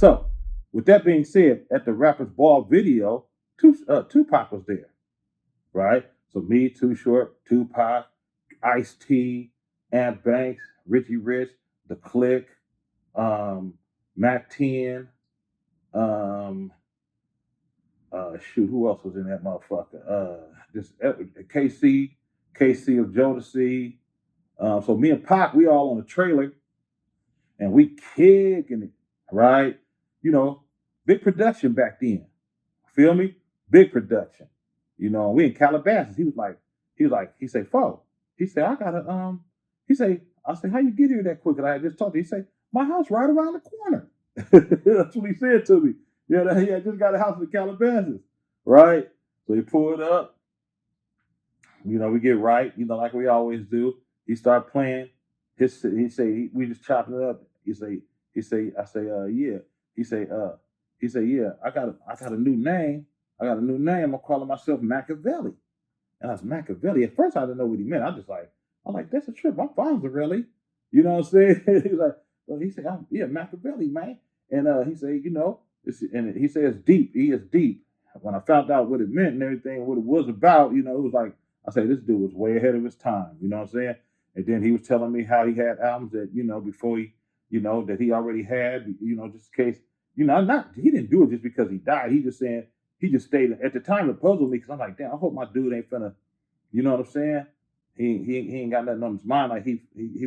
So, with that being said, at the Rapper's Ball video, Tupac was there, right? So me, Too Short, Tupac, Ice-T, Ant Banks, Richie Rich, The Click, Mac 10, um, who else was in that motherfucker? Just KC of Jodeci. So me and Pac, we all on the trailer, and we kicking it, right? You know, big production back then. Feel me? Big production. You know, we in Calabasas. He said, Fo. He said, I gotta, I said, how you get here that quick? And I just talked to him. He said, my house right around the corner. That's what he said to me. Yeah, he had just got a house in Calabasas, right? So he pulled up. You know, we get right, you know, like we always do. He started playing. We just chopping it up. I say, yeah. He say, yeah, I got a new name. I'm calling myself Makaveli. And I was Makaveli. At first I didn't know what he meant. I'm like, that's a trip. My father's really. You know what I'm saying? He said, yeah, Makaveli, man. And he said, you know, and he said it's deep. He is deep. When I found out what it meant and everything, what it was about, you know, it was like, I say, this dude was way ahead of his time. You know what I'm saying? And then he was telling me how he had albums that, you know, before he, you know, that he already had, you know, just in case, you know, he didn't do it just because he died. He just stayed. At the time, it puzzled me because I'm like, damn, I hope my dude ain't finna, you know what I'm saying? He ain't got nothing on his mind. Like he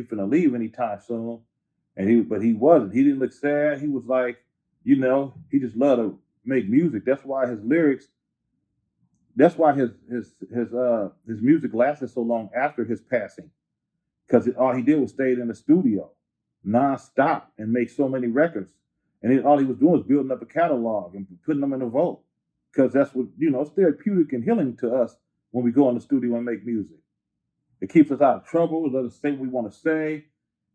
finna leave anytime soon. But he wasn't. He didn't look sad. He was like, you know, he just loved to make music. That's why his lyrics, that's why his music lasted so long after his passing. Because all he did was stay in the studio nonstop and make so many records. And all he was doing was building up a catalog and putting them in a vault. Because that's what, you know, it's therapeutic and healing to us when we go in the studio and make music. It keeps us out of trouble. It let us say what we want to say.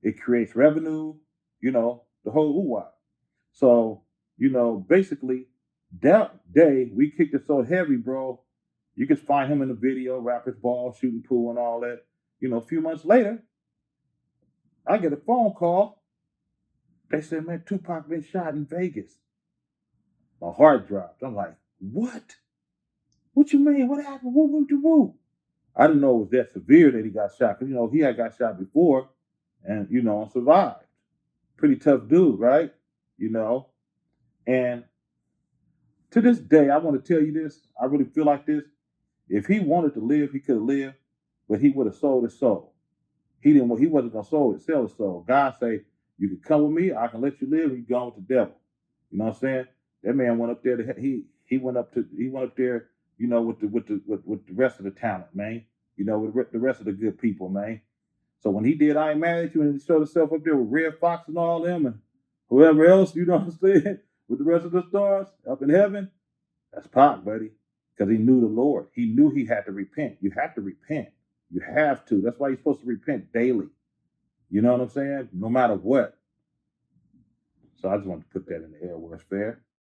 It creates revenue, you know, the whole ooh-wah. So, you know, basically, that day, we kicked it so heavy, bro. You could find him in the video, Rapper's Ball, shooting pool and all that. You know, a few months later, I get a phone call. They said, man, Tupac been shot in Vegas. My heart dropped. I'm like, what? What you mean? What happened? Woo. I didn't know it was that severe that he got shot. Because, you know, he had got shot before and, you know, survived. Pretty tough dude, right? You know? And to this day, I want to tell you this. I really feel like this. If he wanted to live, he could have lived, but he would have sold his soul. He wasn't gonna sell his soul. God say, you can come with me, I can let you live, and you gone with the devil. You know what I'm saying? That man went up there he went up there, you know, with the rest of the talent, man. You know, with the rest of the good people, man. So when he did I Ain't Mad at You and he showed himself up there with Red Fox and all them and whoever else, you know what I'm saying, with the rest of the stars up in heaven, that's Pac, buddy. Because he knew the Lord. He knew he had to repent. You have to repent. You have to. That's why you're supposed to repent daily. You know what I'm saying? No matter what. So I just wanted to put that in the air where it's fair.